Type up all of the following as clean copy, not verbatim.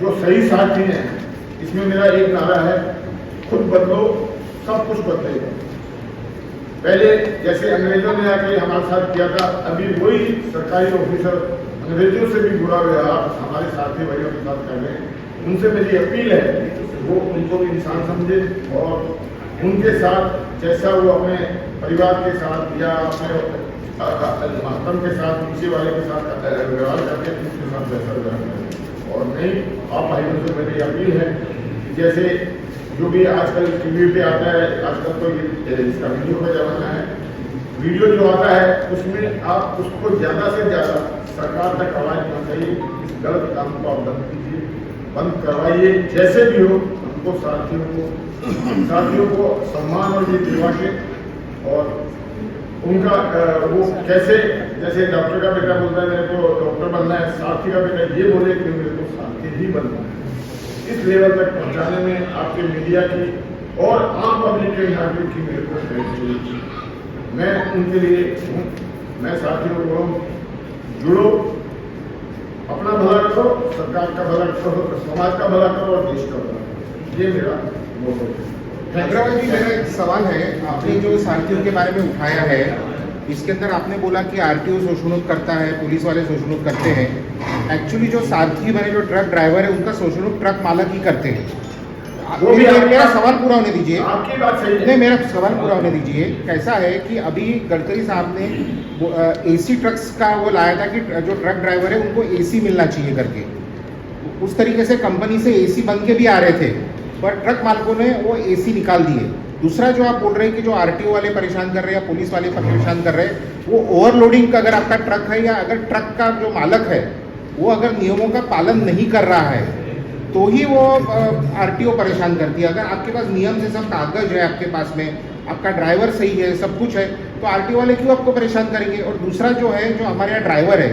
जो सही साथी हैं, इसमें मेरा एक नारा है, खुद बदलो सब कुछ बदलेगा। पहले जैसे अंग्रेजों ने आके हमारे साथ किया था, अभी वही सरकारी ऑफिसर अंग्रेजों से भी बुरा व्यवहार हमारे साथी भाइयों के साथ कर रहे हैं। उनसे मेरी अपील है वो उनको भी इंसान समझे और उनके साथ जैसा वो अपने परिवार के साथ या अपने महकम के साथ, नीचे वाले के साथ व्यवहार करते हैं, उसके साथ वैसा व्यवहार करें। और नहीं, आप भाइयों से मेरी अपील है कि जैसे जो भी आजकल टीवी पे आता है, आजकल तो ये इसका वीडियो का जमाना है, वीडियो जो आता है उसमें आप उसको ज़्यादा से ज़्यादा सरकार तक आवाज़ पहुँचाइए। इस गलत काम को आप बंद कीजिए, बंद करवाइए। जैसे भी हो हमको साथियों को सम्मान और ये दिलवा के और उनका वो कैसे, जैसे डॉक्टर का बेटा बोलता है मेरे को डॉक्टर बनना है, साथी का बेटा ये बोले कि मेरे को साथी ही बनना है, इस लेवल तक पहुंचाने में आपके मीडिया की और आम पब्लिक के नागरिक की मेरे को हेल्प चाहिए। मैं उनके लिए हूँ। मैं साथियों को जुड़ो, अपना भला करो, सरकार का भला करो, समाज का भला करो और देश का भला करो, ये मेरा मोटो है। अग्रवाल जी, मेरा एक सवाल है, आपने जो साथियों के बारे में उठाया है, इसके अंदर आपने बोला कि आरटीओ शोषण करता है, पुलिस वाले शोषण करते हैं। एक्चुअली जो सारथी बने, जो ट्रक ड्राइवर है, उनका शोषण ट्रक मालक ही करते हैं। मेरा सवाल पूरा होने दीजिए। आपकी बात सही है। नहीं, मेरा सवाल पूरा होने दीजिए। कैसा है कि अभी गडकरी साहब ने एसी ट्रक्स का वो लाया था कि जो ट्रक ड्राइवर है उनको एसी मिलना चाहिए करके, उस तरीके से कंपनी से एसी बन के भी आ रहे थे, पर ट्रक मालिकों ने वो एसी निकाल दिए। दूसरा जो आप बोल रहे हैं कि जो आरटीओ वाले परेशान कर रहे हैं या पुलिस वाले परेशान कर रहे हैं, वो ओवरलोडिंग का, अगर आपका ट्रक है या अगर ट्रक का जो मालक है वो अगर नियमों का पालन नहीं कर रहा है तो ही वो आरटीओ परेशान करती है। अगर आपके पास नियम से सब कागज है, आपके पास में आपका ड्राइवर सही है, सब कुछ है, तो आरटीओ वाले क्यों आपको परेशान करेंगे। और दूसरा जो है, जो हमारे यहाँ ड्राइवर है,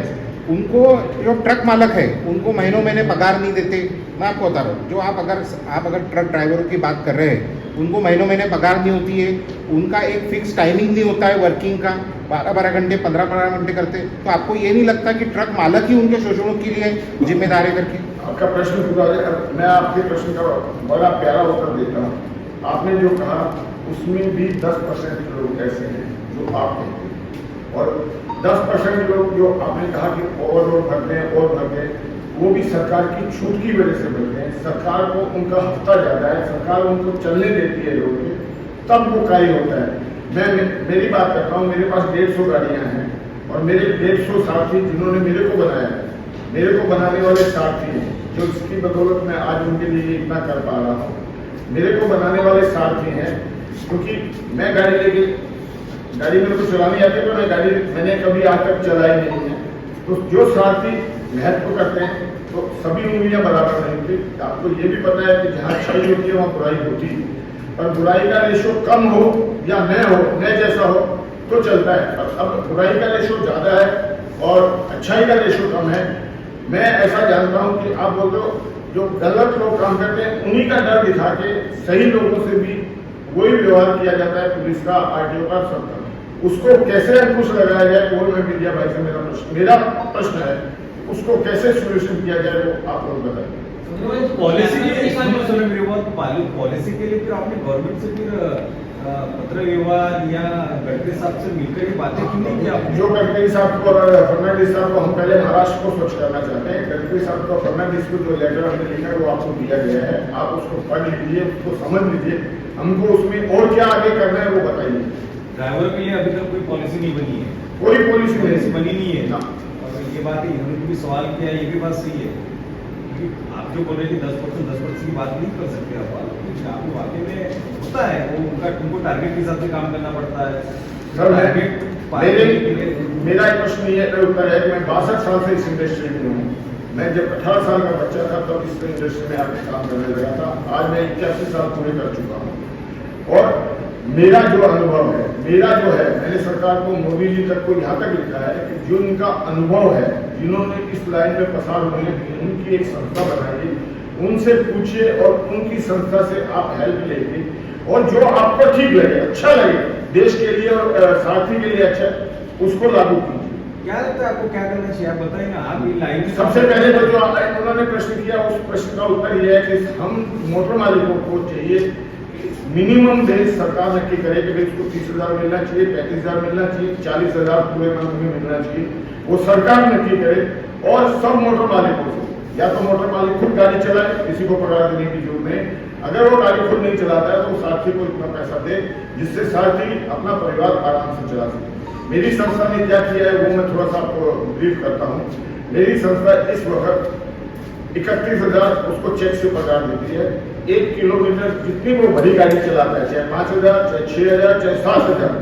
उनको जो ट्रक मालक है उनको महीनों महीने पगार नहीं देते। मैं आपको बता रहा हूँ, जो आप अगर ट्रक ड्राइवरों की बात कर रहे हैं, उनको महीनों महीने पगार नहीं होती है, उनका एक फिक्स टाइमिंग नहीं होता है वर्किंग का, 12-12 घंटे 15-15 घंटे करते। तो आपको ये नहीं लगता कि ट्रक मालक ही उनके शोषणों के लिए जिम्मेदार है करके? आपका प्रश्न पूरा है। मैं आपके प्रश्न का बड़ा प्यारा उत्तर देता हूँ। आपने जो कहा उसमें भी 10% लोग ऐसे हैं जो आप कहते हैं, और 10% लोग जो आपने कहा कि ओवरलोड भरते हैं और भरते हैं, वो भी सरकार की छूट की वजह से भरते हैं। सरकार को उनका हफ्ता ज़्यादा है, सरकार उनको चलने देती है रोड पे, तब वो कार्य होता है। मेरी बात करता हूँ, मेरे पास 150 गाड़ियाँ हैं और मेरे 150 साथी जिन्होंने मेरे को बनाया है, मेरे को बनाने वाले साथी हैं, जो इसकी बदौलत मैं आज उनके लिए इतना कर पा रहा हूँ। मेरे को बनाने वाले साथी हैं, क्योंकि मैं गाड़ी मेरे को चलानी आती है, तो मैंने कभी आज तक चलाई नहीं है। तो जो साथी महत्व करते हैं, तो सभी उंगलियां बराबर नहीं होती। आपको ये भी पता है कि जहाँ अच्छाई होती है वहाँ बुराई होती है, पर बुराई का रेशो कम हो या न जैसा हो तो चलता है। अब बुराई का रेशो ज़्यादा है और अच्छाई का रेशो कम है। मैं ऐसा जानता हूँ कि आप बोल दो, जो गलत लोग काम करते हैं उन्हीं का डर दिखा के सही लोगों से भी वही व्यवहार किया जाता है, पुलिस का, आरटीओ का, सबका। उसको कैसे अंकुश लगाया जाए, वो मैं मीडिया भाई से मेरा प्रश्न है, उसको कैसे सोल्यूशन किया जाए वो आप लोग बताइए। पॉलिसी के लिए फिर आपने गवर्नमेंट से फिर पत्र व्यवहार या गडकरी साहब से मिलकर ये बातें क्यों नहीं किया? जो गडकरी साहब को और फर्नांडिस साहब को हम पहले महाराष्ट्र को स्वच्छ करना चाहते हैं। गडकरी साहब को, फर्नांडिस को जो लेटर हमने लिखा है वो आपको दिया गया है, आप उसको पढ़ लीजिए, उसको समझ लीजिए, हमको उसमें और क्या आगे करना है वो बताइए। ड्राइवर के लिए अभी तक कोई पॉलिसी नहीं बनी है, कोई पॉलिसी बनी नहीं है ना। और ये बात इन्होंने भी सवाल किया, ये भी बात सही है, क्योंकि आप जो बोल रहे थे 10% की बात नहीं कर सकते आप वाकई में होता है, वो उनको टारगेट के हिसाब से काम करना पड़ता है। मेरा एक प्रश्न ये उत्तर है कि मैं 62 साल से इस इंडस्ट्री में हूँ। मैं जब 18 साल का बच्चा था तब इस इंडस्ट्री में आके काम करने लगा था। आज मैं 81 साल पूरे कर चुका हूँ और मेरा जो अनुभव है, मैंने सरकार को, मोदी जी तक को यहाँ तक लिखा है कि जो उनका अनुभव है, जिन्होंने इस लाइन में पसार हुए हैं, उनकी एक संस्था बनाइए, उनसे पूछिए और उनकी संस्था से आप हेल्प लेंगे और जो आपको ठीक लगे, अच्छा लगे, देश के लिए और साथी के लिए अच्छा, उसको लागू कीजिए। क्या लगता है आपको क्या करना चाहिए, आप बताइए ना। आप ये लाइन सबसे पहले तो जो उन्होंने प्रश्न किया उस प्रश्न का उत्तर यह है कि हम मोटर मालिकों को चाहिए मिनिमम वेज सरकार नक्की करे कि भाई इसको 30,000 मिलना चाहिए, 35,000 मिलना चाहिए, 40,000 पूरे मंथ में मिलना चाहिए, वो सरकार नक्की करे। और सब मोटर मालिकों से या तो मोटर मालिक खुद गाड़ी चलाए, किसी को पकड़ा देने की जरूरत नहीं। अगर वो गाड़ी खुद नहीं चलाता है तो साथी को इतना पैसा दे जिससे साथी अपना परिवार आराम से चला सके। मेरी संस्था ने क्या किया है वो मैं थोड़ा सा आपको ब्रीफ करता हूँ। मेरी संस्था इस वक्त 31,000 उसको चेक से पगार देती है। 1 किलोमीटर जितनी वो बड़ी गाड़ी चलाता है, चाहे 5,000, चाहे 6,000, चाहे 7,000,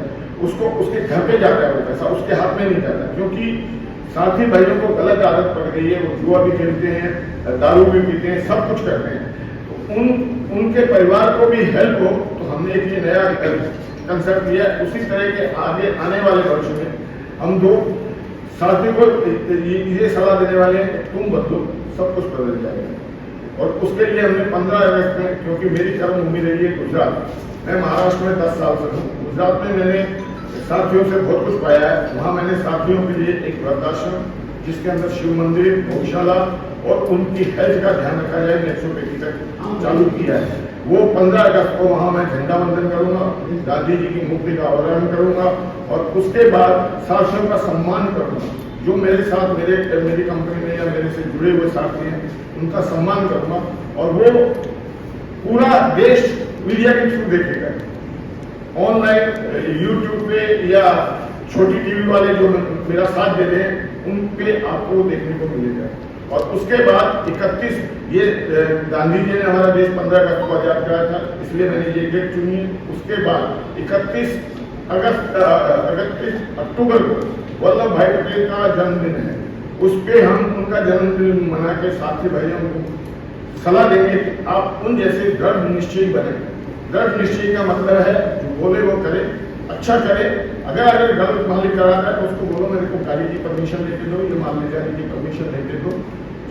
उसको उसके घर पे जाता है वो पैसा, उसके हाथ में नहीं जाता। क्योंकि साथी भाइयों को गलत आदत पड़ गई है, वो जुआ भी खेलते हैं, दारू भी पीते हैं, सब कुछ करते हैं। तो उनके परिवार को भी हेल्प हो तो हमने एक ये नया कंसेप्ट लिया। उसी तरह के आगे आने वाले वर्ष में हम दो साथी को ये सलाह देने वाले हैं, तुम बदलो, सब कुछ बदल जाएगा। और उसके लिए हमने 15 अगस्त में, क्योंकि मेरी कर्मभूमि रही है गुजरात, मैं महाराष्ट्र में 10 साल से हूँ, गुजरात में मैंने साथियों से बहुत कुछ पाया है। वहाँ मैंने साथियों के लिए एक वृद्धाश्रम जिसके अंदर शिव मंदिर, गौशाला और उनकी हेल्थ का ध्यान रखा जाए नेचुरोपैथी तक चालू किया है। वो 15 अगस्त को वहाँ मैं झंडा वंदन करूंगा, गांधी जी की मूर्ति का अवतरण करूंगा और उसके बाद साथियों का सम्मान करूंगा। जो मेरे साथ मेरी कंपनी में या मेरे से जुड़े हुए साथी हैं उनका सम्मान करूंगा। और वो पूरा देश मीडिया के थ्रू देखेगा, ऑनलाइन यूट्यूब पे या छोटी टीवी वाले जो मेरा साथ दे रहे हैं उन पे आपको देखने को मिलेगा। और उसके बाद 31 ये गांधी जी ने हमारा देश 15 अगस्त को आजाद कराया था, इसलिए मैंने ये डेट चुनी है। उसके बाद 31 अक्टूबर को वल्लभ भाई पटेल का जन्मदिन है, उस पर हम उनका जन्मदिन मना के साथी भाइयों को सलाह देंगे कि आप उन जैसे दृढ़ निश्चयी बने। दृढ़ निश्चय का मतलब है जो बोले वो करे, अच्छा करे। अगर गलत मालिक कराता है तो उसको बोलो मेरे को गाड़ी की परमिशन लेके दो, ये माल ले जाने की परमिशन लेके दो,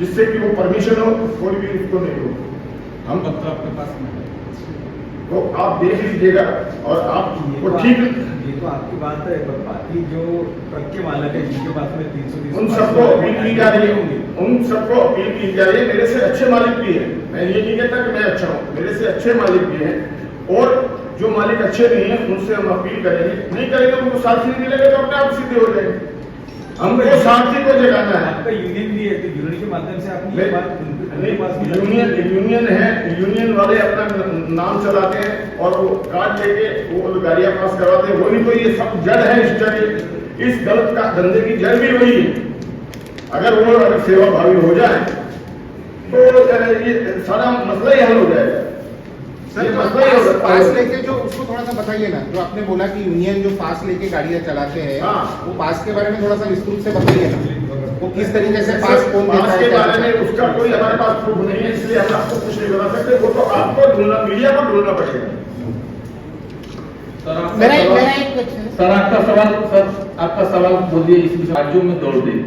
जिससे कि वो परमिशन हो कोई भी उसको नहीं हो। हम पत्र आपके पास में है तो आप देख लीजिएगा और आप वो ठीक। ये तो आपकी बात है, पर बाकी जो ट्रक के मालिक है जिनके पास में 330 उन सबको अपील की जा रही है, उन सबको अपील की जा रही है। मेरे से अच्छे मालिक भी है, मैं ये नहीं कहता कि मैं अच्छा हूँ, मेरे से अच्छे मालिक भी हैं। और जो मालिक अच्छे नहीं है उनसे हम अपील करेंगे, नहीं करेंगे उनको साथी नहीं मिलेगा तो अपने आप सीधे हो जाएंगे। हमको साथी को जगाना है। आपका यूनियन भी है तो यूनियन के माध्यम से आपने ये बात यूनियन है, यूनियन वाले अपना नाम चलाते हैं और वो कार्ड लेके वो गाड़ियां पास करवाते हैं। वो नहीं तो ये सब जड़ है इस गलत का धंधे की जड़ भी वही है। अगर सेवा भावी हो जाए तो ये सारा मसला ही हल हो जाएगा। सर पास लेके जो उसको थोड़ा सा बताइए ना, जो आपने बोला कि यूनियन जो पास लेके गाड़ियां चलाते हैं, वो पास के बारे में थोड़ा सा विस्तृत से बताइए ना, वो किस तरीके से पास कौन देता है, के बारे में उसका कोई हमारे पास प्रूफ नहीं है, इसलिए हम आपको कुछ नहीं बता सकते। वो तो आपको ढूंढना, मीडिया को ढूंढना पड़ेगा। सर आपका सवाल बोलिए। इस राज्यों में दौड़ दी,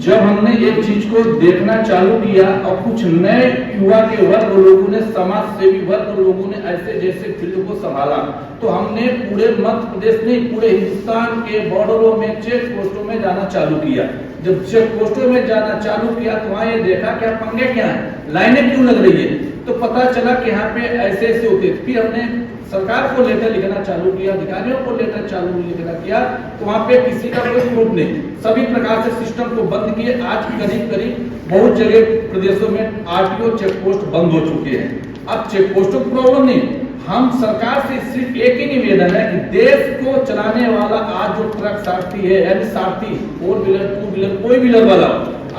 जब हमने एक चीज को देखना चालू किया और कुछ नए युवा के वर्ग लोगों ने, समाज सेवी वर्ग लोगों ने ऐसे जैसे फील्ड को संभाला, तो हमने पूरे मध्य प्रदेश नहीं पूरे हिंदुस्तान के बॉर्डरों में चेक पोस्टों में जाना चालू किया। जब चेक पोस्टों में जाना चालू किया तो वहाँ ये देखा क्या पंगे क्या है, लाइनें क्यों लग रही है, तो पता चला कि यहाँ पे ऐसे ऐसे होते। फिर हमने सरकार को लेटर लिखना चालू किया, अधिकारियों को लेटर चालू लिखना किया, तो वहाँ पे किसी का कोई प्रूफ नहीं, सभी प्रकार से सिस्टम को बंद किए। आज करीब बहुत जगह प्रदेशों में आरटीओ चेक पोस्ट बंद हो चुके हैं। अब चेक पोस्टों की प्रॉब्लम नहीं, हम सरकार से सिर्फ एक ही निवेदन है कि देश को चलाने वाला आज जो ट्रक सारथी है, यानी सारथी 4 व्हीलर 2 व्हीलर कोई व्हीलर वाला,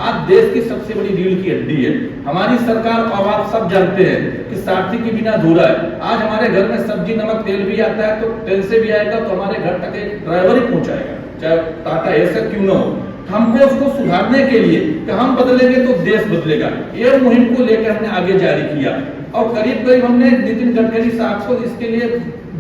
आज देश की सबसे बड़ी रीढ़ की हड्डी है। हमारी सरकार को आप सब जानते हैं कि सारथी के बिना अधूरा है। आज हमारे घर में सब्जी नमक तेल भी आता है तो ट्रेन से भी आएगा तो हमारे घर तक एक ड्राइवर ही पहुंचाएगा, चाहे टाटा ऐसा क्यों ना हो। हमको उसको सुधारने के लिए कि हम बदलेंगे तो देश बदलेगा, ये मुहिम को लेकर हमने आगे जारी किया। और करीब हमने नितिन गडकरी साहब को इसके लिए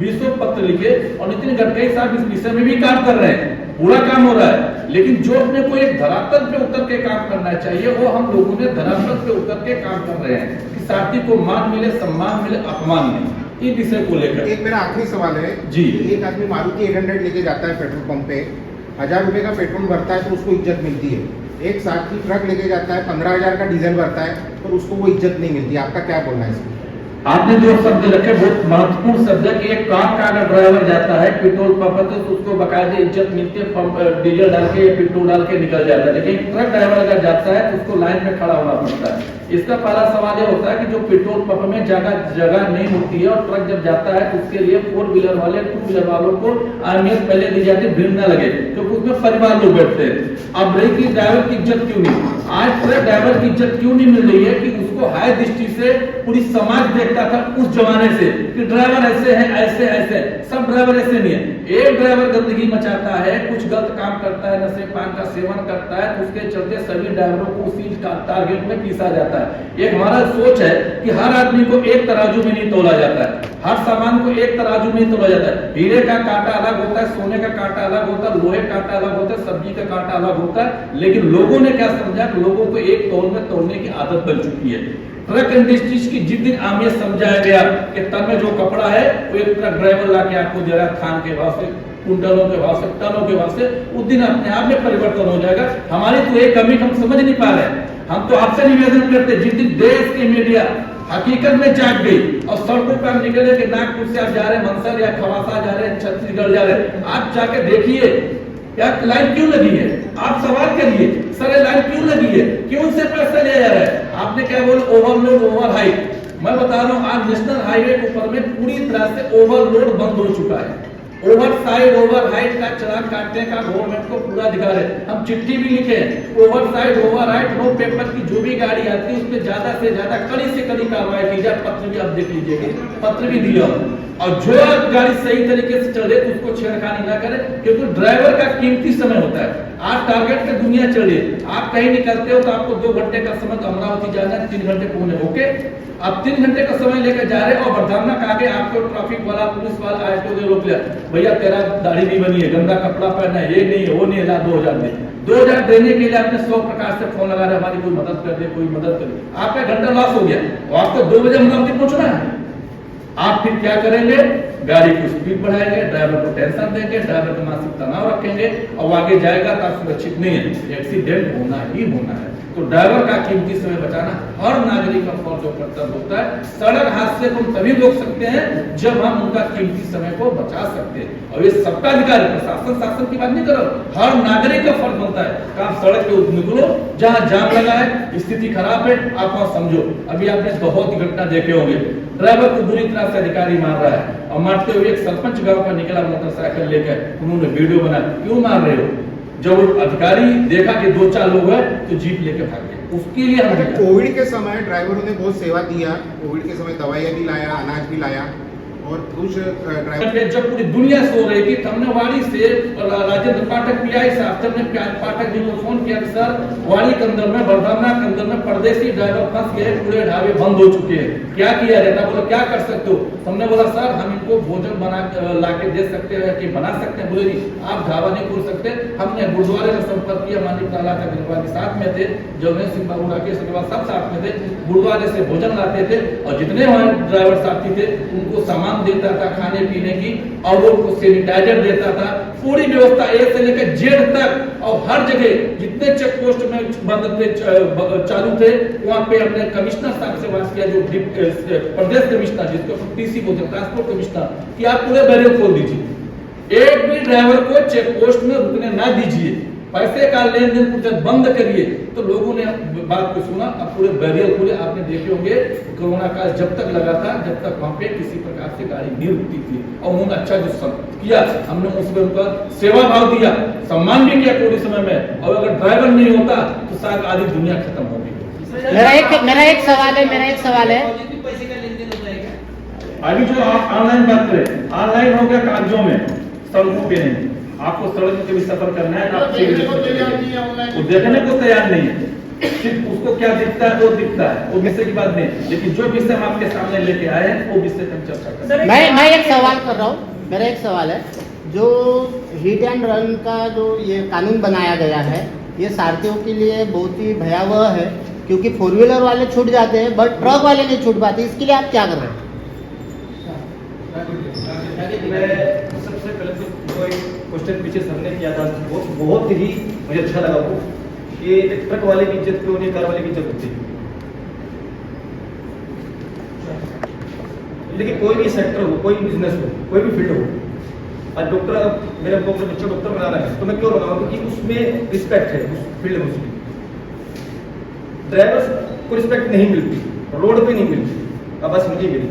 20 पत्र लिखे और नितिन गडकरी साहब इस विषय में भी काम कर रहे हैं, पूरा काम हो रहा है। लेकिन जो अपने को एक धरातल पे उतर के काम करना चाहिए वो हम लोगों ने धरातल पे उतर के काम कर रहे हैं कि साथी को मान मिले, सम्मान मिले, अपमान नहीं। इस विषय को लेकर एक मेरा आखिरी सवाल है जी। एक आदमी मारुति 800 लेके जाता है पेट्रोल पंप पे, 1000 रुपये का पेट्रोल भरता है तो उसको इज्जत मिलती है, एक साथी ट्रक लेके जाता है 15,000 का डीजल भरता है पर उसको वो इज्जत नहीं मिलती। आपका क्या बोलना है इसमें? आपने जो शब्द रखे बहुत महत्वपूर्ण शब्द है कि एक काम का अगर ड्राइवर जाता है पेट्रोल पंप पर तो उसको बकायदे इज्जत मिलती है, पंप डीजल डाल के या पेट्रोल डाल के निकल जाता है। लेकिन ट्रक ड्राइवर अगर जाता है तो उसको लाइन में खड़ा होना पड़ता है। इसका पहला सवाल यह होता है कि जो पेट्रोल पंप में जगह नहीं होती है और ट्रक जब जाता है तो उसके लिए 4 व्हीलर वाले 2 व्हीलर वालों को अहमियत पहले दी जाती है, भीड़ न लगे क्योंकि उसमें परिवार लोग बैठते हैं। अब रही कि ड्राइवर की इज्जत क्यों नहीं, आज ट्रक ड्राइवर की इज्जत क्यों नहीं मिल रही है कि उसको हाय दृष्टि से पूरी समाज देखता था उस जमाने से कि ड्राइवर ऐसे है ऐसे ऐसे, सब ड्राइवर ऐसे नहीं है। एक ड्राइवर गंदगी मचाता है, कुछ गलत काम करता है, नशे पान का सेवन करता है तो उसके चलते सभी ड्राइवरों को उसी टारगेट में पीसा जाता है। एक हमारा सोच है कि हर आदमी को एक तराजू में नहीं तोला जाता है, हर सामान को एक तराजू में नहीं तोला जाता है। हीरे का कांटा अलग होता है, सोने का कांटा अलग होता है, लोहे का कांटा अलग होता है, सब्जी का कांटा अलग होता है। लेकिन लोगों ने क्या समझा कि लोगों को एक तौल में तोड़ने की आदत बन चुकी है। ट्रक इंडस्ट्रीज की जिस दिन अहमियत समझाया गया कि तन में जो कपड़ा है वो एक ट्रक ड्राइवर ला के आपको दे रहा है थान के भाव से, कुंटलों के भाव से, टनों के भाव से, उस दिन अपने आप में परिवर्तन हो जाएगा। हमारी तो एक कमी हम समझ नहीं पा रहे हैं। हम तो आपसे निवेदन करते जिस दिन देश की मीडिया हकीकत में जाग गई और सड़कों पर हम निकले कि नागपुर से आप जा रहे हैं मंदसौर या खवासा जा रहे हैं, छत्तीसगढ़ जा रहे हैं, आप जाके देखिए यार लाइन क्यों लगी है, आप सवाल करिए सर लाइन क्यों लगी है, क्यों से पैसा लिया जा रहा है। आपने क्या बोला ओवरलोड ओवर हाइट, मैं बता रहा हूँ आज नेशनल हाईवे के ऊपर में पूरी तरह से ओवरलोड बंद हो चुका है। ओवर साइड ओवर हाइट का चालान काटने का गवर्नमेंट को पूरा अधिकार है। हम चिट्ठी भी लिखे over side over height no paper की जो भी गाड़ी आती है उसमें ज्यादा से ज्यादा कड़ी से कड़ी कार्रवाई की जाए। पत्र भी आप देख लीजिएगा, पत्र भी दिया और जो गाड़ी सही तरीके से चले तो उसको छेड़खानी ना करे क्योंकि ड्राइवर का कीमती समय होता है। आज टारगेट पे दुनिया चल रही है, आप कहीं निकलते हो तो आपको 2 घंटे का समय अमरावती जाना है, 3 घंटे पहुंचे, ओके आप 3 घंटे का समय लेकर जा रहे हो और बरधाना का आगे आपको ट्रैफिक वाला पुलिस वाला आए तो रोक लिया, भैया तेरा दाढ़ी नहीं बनी है, गंदा कपड़ा पहना है, ये नहीं है वो नहीं है, ला 2000 दे। 2000 देने के लिए आपने 100 प्रकार से फोन लगा रहे हमारी कोई मदद कर दे, कोई मदद कर दे, आपका घंटा लॉस हो गया और आपको 2 बजे अमरावती पहुंचना है। आप फिर क्या करेंगे, गाड़ी की स्पीड बढ़ाएंगे, ड्राइवर को टेंशन देंगे, ड्राइवर का मानसिक तनाव रखेंगे और आगे जाएगा तो सुरक्षित नहीं है, एक्सीडेंट होना ही होना है। तो ड्राइवर का कीमती समय बचाना हर नागरिक का फर्ज और कर्तव्य होता है। सड़क हादसे को हम तभी रोक सकते हैं जब हम उनका कीमती समय को बचा सकते हैं और ये सबका अधिकार है। प्रशासन शासन की बात नहीं कर रहा, हर नागरिक का फर्ज बनता है कि आप सड़क पे निकलो, जहां जाम लगा है, स्थिति खराब है, आप वहां समझो। अभी आपने बहुत ही घटना देखे होंगे, ड्राइवर को बुरी तरह से अधिकारी मार रहा है और मारते हुए एक सरपंच गांव का निकला मोटरसाइकिल लेकर, उन्होंने वीडियो बनाया, क्यों मार रहे हो? जब अधिकारी देखा कि 2-4 लोग हैं तो जीप लेके भाग गए। उसके लिए हम कोविड के समय ड्राइवरों ने बहुत सेवा दिया, कोविड के समय दवाइयाँ भी लाया, अनाज भी लाया और कुछ ड्राइवर जब पूरी दुनिया सो रही थी हमने वाड़ी से राजेंद्र पाठक पीआई साहब ने पाठक जी को फोन किया कि सर वाड़ी के अंदर में बरधाना के अंदर में परदेसी ड्राइवर फंस गए, पूरे ढाबे बंद हो चुके हैं, क्या किया जाता? बोला क्या कर सकते हो? हमने बोला सर हम इनको भोजन बना ला के दे सकते हैं कि बना सकते हैं। बोले नहीं आप ढाबा नहीं खोल सकते। हमने गुरुद्वारे में संपर्क किया, माननीय प्रहलाद अग्रवाल साथ में थे, जगन्नाथ सिंह बाबू राकेश अग्रवाल सब साथ में थे, गुरुद्वारे से भोजन लाते थे और जितने हमारे ड्राइवर साथी थे उनको सामान देता था खाने पीने की और वो उनको सैनिटाइजर देता था। पूरी व्यवस्था ए से लेकर जेड तक और हर जगह जितने चेक पोस्ट में बंद थे चालू थे वहां पे अपने कमिश्नर साहब से बात किया, जो प्रदेश कमिश्नर जिसको टीसी बोलते हैं ट्रांसपोर्ट कमिश्नर, कि आप पूरे बैरियर खोल दीजिए, एक भी ड्राइवर को चेक पोस्ट में रुकने ना दीजिए, पैसे का लेन देन बंद करिए। तो लोगों ने बात को सुना, अब पूरे बैरियर खोले। आपने देखे होंगे कोरोना काल जब तक लगा था जब तक वहां पे किसी प्रकार से गाड़ी नहीं रुकती थी और उन्होंने अच्छा जो किया, हमने उसमें उनका सेवा भाव दिया, सम्मान भी किया कोविड समय में। और अगर ड्राइवर नहीं होता तो शायद आधी दुनिया खत्म होगी। मेरा एक सवाल है अभी जो आप ऑनलाइन बात करें, ऑनलाइन हो गया कागजों में, सड़कों पे नहीं। आपको सड़क में कभी सफर करना है आप वो देखने को तैयार नहीं है, सिर्फ उसको क्या दिखता है वो दिखता है, वो विषय की बात नहीं। लेकिन जो विषय हम आपके सामने लेके आए हैं वो विषय हम चर्चा करें। मैं एक सवाल कर रहा हूँ, मेरा एक सवाल है, जो हिट एंड रन का जो ये कानून बनाया गया है ये सारथियों के लिए बहुत ही भयावह है, क्योंकि 4 व्हीलर वाले छूट जाते हैं बट ट्रक वाले नहीं छूट पाते। इसके लिए आप क्या कर रहे हैं? सबसे पहले तो कोई क्वेश्चन पीछे सर ने किया था, बहुत ही मुझे अच्छा लगा वो, कि एक ट्रक वाले की इज्जत क्यों नहीं, कार वाले की इज्जत होती है। देखिए कोई भी सेक्टर हो, कोई बिजनेस हो, कोई भी फील्ड हो, आज डॉक्टर, मेरे बच्चे डॉक्टर बनाना है तो मैं क्यों बनाऊँ, क्योंकि उसमें रिस्पेक्ट है उस फील्ड में उसकी। ड्राइवर्स को रिस्पेक्ट नहीं मिलती, रोड पे नहीं मिलती। अब बस मुझे मिली,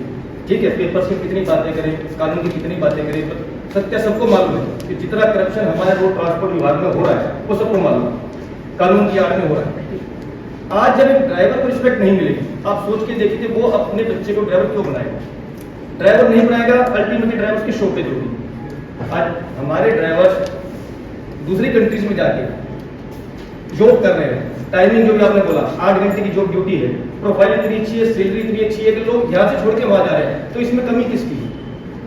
ठीक है, पेपर से कितनी बातें करें, कानून की कितनी बातें करें, तो सत्य सबको मालूम है कि जितना करप्शन हमारे रोड ट्रांसपोर्ट विभाग में हो रहा है वो सबको मालूम है, कानून की आड़ में हो रहा है। आज जब एक ड्राइवर को रिस्पेक्ट नहीं मिलेगी, आप सोच के देखिए वो अपने बच्चे को ड्राइवर क्यों बनाएगा। ड्राइवर नहीं बनाएगा, अल्टीमेटली ड्राइवर्स की शॉर्टेज होगी। आज हमारे ड्राइवर्स दूसरी कंट्रीज में जाके जॉब कर रहे हैं, टाइमिंग जो भी आपने बोला 8 घंटे की जॉब ड्यूटी है, प्रोफाइल इतनी अच्छी है, सैलरी इतनी अच्छी है कि लोग यहाँ से छोड़ के वहां जा रहे हैं। तो इसमें कमी किसकी है?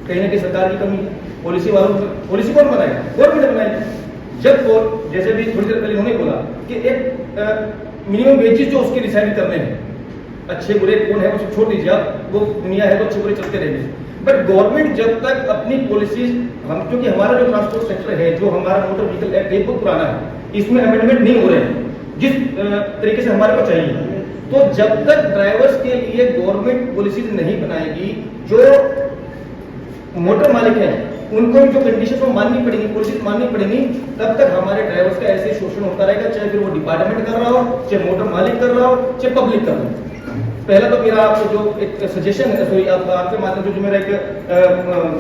कहीं ना कहीं सरकार की कमी है। पॉलिसी वालों, पॉलिसी कौन बनाएगा? गवर्नमेंट बनाएगी। जब जैसे भी थोड़ी देर पहले उन्होंने बोला कि एक मिनिमम वेजेस जो उसके डिसाइड करने हैं, अच्छे बुरे कौन है वो सब छोड़ दीजिए, आप वो दुनिया है तो अच्छे बुरे चलते रहेंगे। बट गवर्नमेंट जब तक अपनी पॉलिसीज, हम क्योंकि हमारा जो ट्रांसपोर्ट सेक्टर है, जो हमारा मोटर व्हीकल एक्ट है बहुत पुराना है, इसमें अमेंडमेंट नहीं हो रहे हैं जिस तरीके से हमारे को चाहिए। तो जब तक ड्राइवर्स के लिए गवर्नमेंट पॉलिसीज नहीं बनाएगी, जो मोटर मालिक हैं उनको जो कंडीशन को माननी पड़ेगी, पॉलिसीज माननी पड़ेगी, तब तक हमारे ड्राइवर्स का ऐसे शोषण होता रहेगा, चाहे फिर वो डिपार्टमेंट कर रहा हो, चाहे मोटर मालिक कर रहा हो, चाहे पब्लिक कर रहा हो। पहला तो मेरा आपको जो एक सजेशन है, सॉरी आपके माध्यम से जो मेरा एक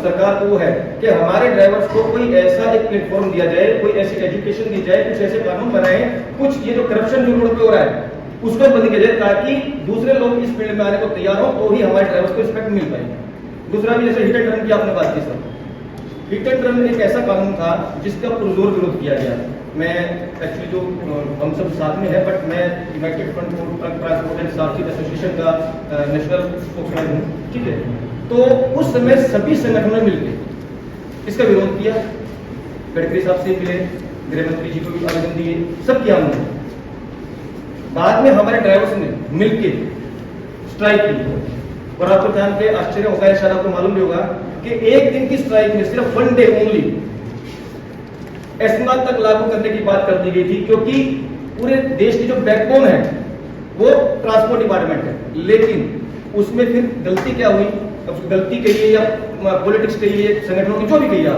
सरकार को वो है कि हमारे ड्राइवर्स को कोई ऐसा एक प्लेटफॉर्म दिया जाए, कोई ऐसी एजुकेशन दी जाए, कुछ ऐसे कानून बनाए, कुछ ये जो करप्शन जो रोड पे हो रहा है उसको बंद किया जाए, ताकि दूसरे लोग इस फील्ड में आने को तैयार हो तो ही हमारे ड्राइवर्स को रिस्पेक्ट मिल पाएगी। दूसरा भी जैसे हिट एंड रन की आपने बात की सर, हिट एंड रन एक ऐसा कानून था जिसका पुरजोर विरोध किया गया। मैं एक्चुअली जो हम सब साथ में है, बट मैं United Front for Truck Transport and सार्थिक एसोसिएशन का नेशनल स्पोक्समैन हूँ, ठीक है। तो उस समय सभी संगठनों ने मिलकर इसका विरोध किया, गडकरी साहब से मिले, गृह मंत्री जी को भी आवेदन दिए, सब किया हमने। बाद में हमारे ड्राइवर्स ने मिलकर स्ट्राइक की, और आपको जान के आश्चर्य होगा, शायद आपको मालूम भी होगा कि एक दिन की स्ट्राइक में सिर्फ 1 डे ओनली एस्मा तक लागू करने की बात कर दी गई थी, क्योंकि पूरे देश की जो बैकबोन है वो ट्रांसपोर्ट डिपार्टमेंट है। लेकिन उसमें फिर गलती क्या हुई, अब गलती कहिए या पॉलिटिक्स कहिए, संगठनों की जो भी कहिए,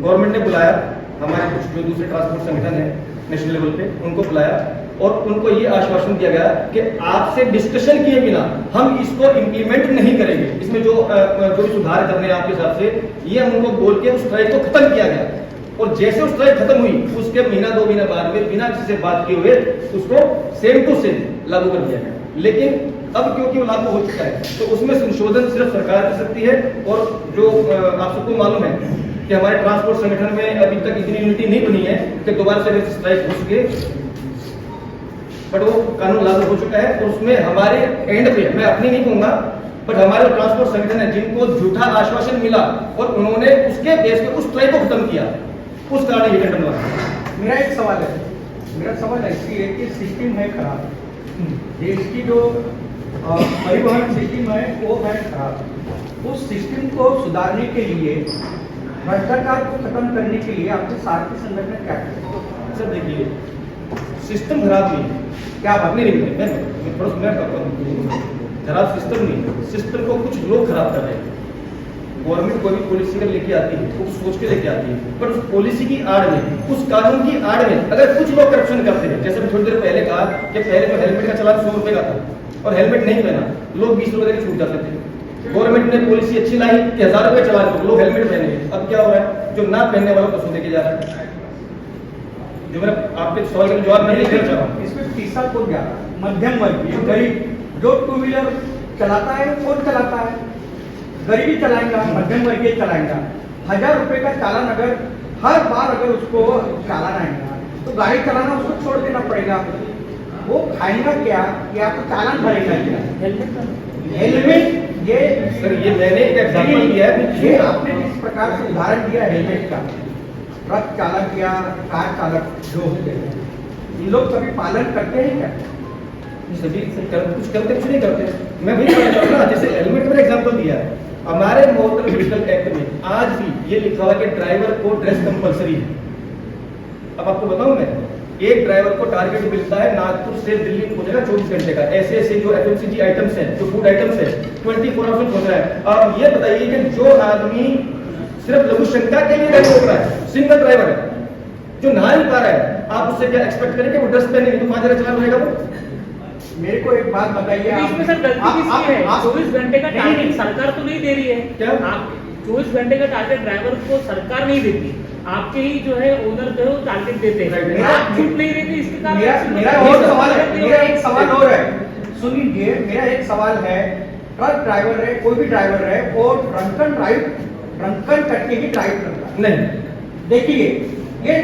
गवर्नमेंट ने बुलाया हमारे कुछ जो दूसरे ट्रांसपोर्ट संगठन है नेशनल लेवल पे, उनको बुलाया और उनको ये आश्वासन दिया गया कि आपसे डिस्कशन किए बिना हम इसको इंप्लीमेंट नहीं करेंगे, इसमें जो भी सुधार करने हैं आपके हिसाब से, ये हम उनको बोल के उस स्ट्राइक को खत्म किया गया। और जैसे उस स्ट्राइक खत्म हुई उसके महीना 2 महीने बाद में बिना किसी से बात किए हुए उसको सेम टू सेम लागू कर दिया गया। लेकिन अब क्योंकि वो लागू हो चुका है तो उसमें संशोधन सिर्फ सरकार कर सकती है, और जो आप सबको मालूम है कि हमारे ट्रांसपोर्ट संगठन में अभी तक इतनी यूनिटी नहीं बनी है कि दोबारा से स्ट्राइक हो सके, बट वो कानून लागू हो चुका है। और उसमें हमारे एंड पे, मैं अपनी नहीं कहूंगा, बट हमारे ट्रांसपोर्ट संगठन है जिनको झूठा आश्वासन मिला और उन्होंने उसके बेस पे उस स्ट्राइक को खत्म किया, उस कारण ये घटना हुआ। मेरा एक सवाल है, मेरा सवाल ऐसी है कि सिस्टम है खराब, देश की जो परिवहन सिस्टम है वो है खराब। उस सिस्टम को सुधारने के लिए, भ्रष्टाचार को खत्म करने के लिए आपके सारथी संगठन क्या करें? सर देखिए, सिस्टम खराब नहीं है, क्या बात नहीं, मैं थोड़ा सुनना चाहता हूँ, खराब सिस्टम नहीं, सिस्टम को कुछ लोग खराब कर रहे हैं। गवर्नमेंट कोई भी पॉलिसी लेके आती है, वो सोच के लेके आती है, पर उस पॉलिसी की आड़ में, उस कानून की आड़ में अगर कुछ लोग करप्शन करते हैं, जैसे मैं थोड़ी देर पहले कहा कि पहले तो हेलमेट का चालान 100 रुपए का था और हेलमेट नहीं पहना, लोग 20 रुपए के छूट जाते थे। गवर्नमेंट ने पॉलिसी अच्छी लाई कि 1000 रुपए चालान करो, लोग हेलमेट पहनेंगे। अब क्या हो रहा है, जो ना पहनने वालों को 200 देके जा रहा है। जो मेरा आपके सवाल का जवाब नहीं देना चाह रहा, इसमें तीसरा कौन जा रहा है? मध्यम वर्गीय गरीब, जो 2 व्हीलर चलाता है कौन चलाता है? गरीबी चलाएंगा, मध्यम वर्गीय चलाएंगा। 1000 रुपए का चालान अगर हर बार अगर उसको चालान आएगा तो गाड़ी चलाना उसको छोड़ देना पड़ेगा। वो खाएंगा क्या या तो चालान भरेगा क्या? हेलमेट, ये सर ये मैंने एक एग्जाम्पल दिया है, ये आपने जिस प्रकार से उदाहरण दिया हेलमेट का, ट्रक चालक या कार चालक जो होते हैं, इन लोग कभी पालन करते हैं क्या? सभी कुछ करते कुछ नहीं करते। मैं वही कहना चाहता हूं ना, जैसे हेलमेट में एग्जांपल दिया है, हमारे मोटर व्हीकल एक्ट में आज भी ये लिखा हुआ है कि ड्राइवर को ड्रेस कंपलसरी है। अब आपको बताऊं मैं, एक ड्राइवर को टारगेट मिलता है नागपुर से दिल्ली पहुंचेगा 24 घंटे का, ऐसे ऐसे जो FMCG आइटम्स हैं, जो फूड आइटम्स है 24 आवर्स पहुंच रहा है। आप ये बताइए कि जो आदमी सिर्फ लघु शंका के लिए गाड़ी रोक रहा है, सिंगल ड्राइवर है, जो नहा नहीं पा रहा है, आप उससे क्या एक्सपेक्ट करेंगे वो ड्रेस पहने तो 5 हजार चलान रहेगा वो? मेरे को एक बात बताइए, इसमें सर गलती किसकी है? 24 घंटे का टारगेट सरकार तो नहीं दे रही है। क्या? आप 24 घंटे का टारगेट ड्राइवर को सरकार नहीं देती, आपके ही जो है ओनर जो है वो टारगेट देते हैं। आप छूट नहीं देते, इसके कारण मेरा और सवाल है, मेरा एक सवाल और है, सुन लीजिए। मेरा एक सवाल है, ट्रक ड्राइवर है, कोई भी ड्राइवर है, वो ड्रंकन करके ही ड्राइव करता है। नहीं, देखिए ये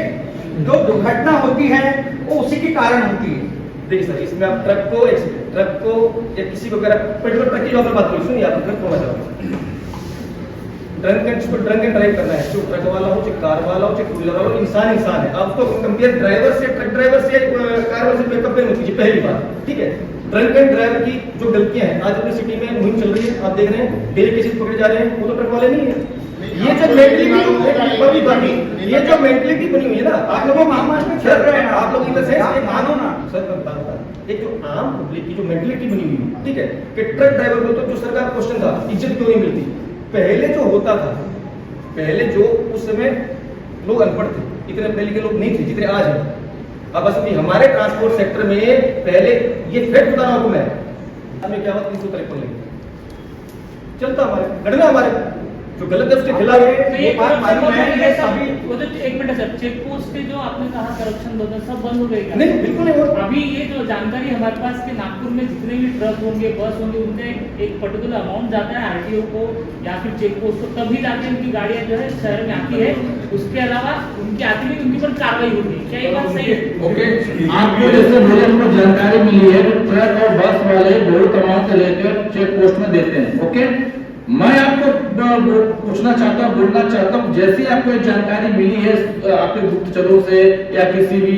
जो दुर्घटना होती है वो उसी के कारण होती है। देखिए सर, इसमें आप ट्रक को या किसी को अगर पेट्रोल ट्रक की बात करिए, सुनिए आप ट्रक को बचाओ, ड्रंक एंड ड्राइव करना है, जो ट्रक वाला हो, चाहे कार वाला हो, चाहे टू व्हीलर वाला हो, इंसान है। आप तो कंपेयर ड्राइवर से, ट्रक ड्राइवर से, कार वाले से कंपेयर मत कीजिए, पहली बात, ठीक है। ड्रंक एंड ड्राइवर की जो गलतियां हैं, आज अपनी सिटी में मुहिम चल रही है, आप देख रहे हैं डेली केसेस पकड़े जा रहे हैं, वो तो ट्रक वाले नहीं है। ये जो मेंटलिटी बनी हुई है ना, आप लोगों महामारी में चल रहे हैं, आप लोग इन द सेंस मानो ना सर, एक जो आम पब्लिक की जो मेंटलिटी बनी हुई है, ठीक है, कि ट्रक ड्राइवर को तो जो सरकार क्वेश्चन था, इज्जत क्यों नहीं मिलती? पहले जो होता था, पहले जो उस समय लोग अनपढ़ थे, इतने पहले के लोग नहीं थे जितने आज हैं। अब बस हमारे ट्रांसपोर्ट सेक्टर में पहले ये फैक्ट बता रहा हूं मैं, हमें क्या बात 353 लेंगे चलता, हमारे गणना हमारे जो गलत है उसके खिलाफ तो ये बात मालूम है, ये सभी वो तो एक मिनट सर, चेक पोस्ट के जो आपने कहा करप्शन होता सब बंद हो गए क्या? नहीं, बिल्कुल नहीं हो। अभी ये जो जानकारी हमारे पास कि नागपुर में जितने भी ट्रक होंगे, बस होंगे, उनमें एक पर्टिकुलर अमाउंट जाता है RTO को या फिर चेक पोस्ट को, तभी जाके उनकी गाड़ियां जो है शहर में आती है। उसके अलावा उनकी आती नहीं, उनके ऊपर कार्रवाई होती है। क्या ये बात सही है? ओके, आपको जैसे मेरे को जानकारी मिली है, ट्रक और बस वाले बहुत अमाउंट से लेकर चेक पोस्ट में देते हैं। ओके, मैं आपको पूछना चाहता हूँ, बोलना चाहता हूँ, जैसे आपको एक जानकारी मिली है आपके गुप्तचरों से या किसी भी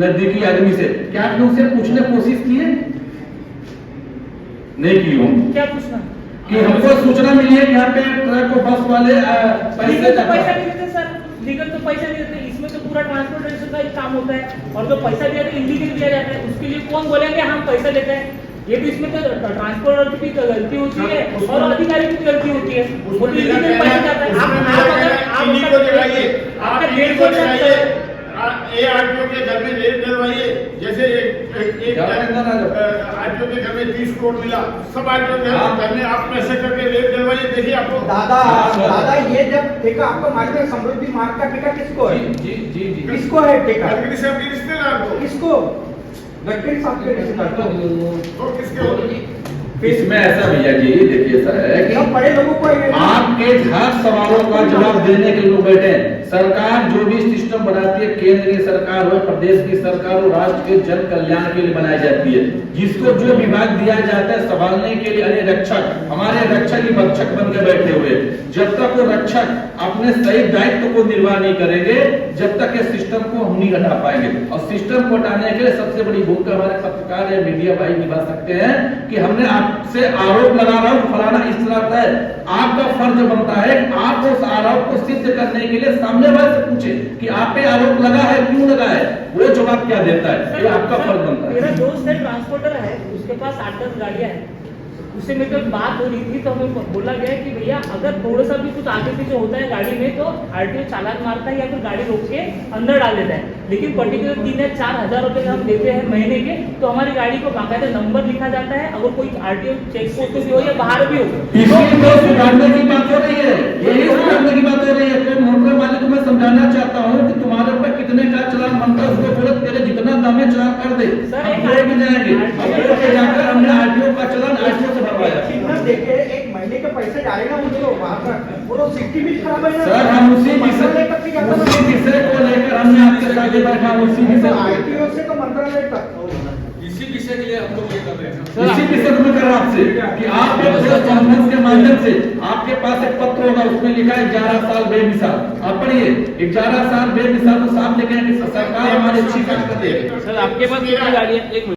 नजदीकी आदमी से, क्या आपने उसे पूछने की कोशिश की है? नहीं की हो? क्या पूछना कि हमको सूचना मिली है कि यहाँ पे ट्रक और बस वाले लीगल तो पैसा नहीं देते सर, लीगल तो पैसा नहीं देते। इसमें तो पूरा ट्रांसपोर्टेशन का एक काम होता है, और जो पैसा दिया जाता है इलीगल दिया जाता है, उसके लिए कौन बोलेंगे हम पैसा लेते हैं? ये भी इसमें तो ट्रांसपोर्टर की भी गलती होती है और अधिकारी की भी गलती होती है। वो तो इलीगल पैसा जाता है। आप आपका 150 ARTO के घर में रेड डलवाइए, जैसे एक RTO के घर में 30 करोड़ मिला, सब RTO के घर में आप पैसे करके रेड डलवाइए, देखिए आपको। दादा ये जब ठेका आपको मालूम है, समृद्धि मार्ग का ठेका किसको है? जी किसको है ठेका? गडकरी साहब के रिश्तेदार को, किसको? गडकरी साहब के रिश्तेदार को, तो किसके होगी? इसमें ऐसा भैया जी देखिए सर है कि सब बड़े लोगों को आपके हर सवालों का जवाब देने के लिए लोग बैठे हैं। सरकार जो भी सिस्टम बनाती है, केंद्र की सरकार हो, प्रदेश की सरकार हो, राष्ट्र के जन कल्याण के लिए बनाई जाती है। जिसको जो विभाग दिया जाता है संभालने के लिए, अरे रक्षक, हमारे रक्षक ही भक्षक बन के बैठे हुए। जब तक वो रक्षक अपने सही दायित्व को निर्वाह नहीं करेंगे, जब तक इस सिस्टम को हम नहीं हटा पाएंगे। और सिस्टम को हटाने के लिए सबसे बड़ी भूमिका हमारे पत्रकार या मीडिया भाई निभा सकते हैं कि हमने आपसे आरोप लगा रहा हूं फलाना इस तरह है, आपका फर्ज बनता है आप उस आरोप को सिद्ध करने के लिए सामने वाले से पूछे कि आप पे आरोप लगा है, क्यों लगा है, वो जवाब क्या देता है, ये आपका फर्ज बनता है। मेरा दोस्त है ट्रांसपोर्टर है, उसके पास 8-10 गाड़ियां हैं। उससे मेरे को बात हो रही थी तो हमें बोला गया कि भैया अगर थोड़ा सा भी कुछ आगे पीछे होता है गाड़ी में तो RTO चालान मारता है या फिर गाड़ी रोक के अंदर डाल देता है। लेकिन पर्टिकुलर 3 या 4 हजार रुपए हम देते हैं महीने के, तो हमारी गाड़ी को बाकायदा नंबर लिखा जाता है। अगर कोई RTO चेक पोस्ट भी हो या बाहर भी हो, सुधारने की बात हो रही है, यही सुधारने की बात हो रही है। तो मोटर वाले को मैं समझाना चाहता हूँ कि तुम्हारे ऊपर कितने का चालान बनता है, उसको बोलो तेरे जितना दाम है चालान कर दे, हम कोर्ट में जाएंगे। जाकर हमने RTO का चालान RTO से भरवाया। देखे एक महीने के पैसे डाले ना मुझे वहाँ पर, वो लोग सिक्की भी खराब है ना सर। हम उसी विषय को लेकर हमने आपके साथ बैठा, उसी विषय RTO से तो मंत्रालय तक, इसी विषय के लिए हम लोग ये कर रहे हैं। इसी विषय को मैं कर रहा आपसे कि आपके कॉन्फ्रेंस के माध्यम से आपके पास एक पत्र होगा, उसमें लिखा है 11 साल बेमिसाल। आप पढ़िए, 11 साल बेमिसाल को साफ लिखे हैं कि सरकार हमारी अच्छी काम कर रही है। सर आपके पास कितनी गाड़ियां? एक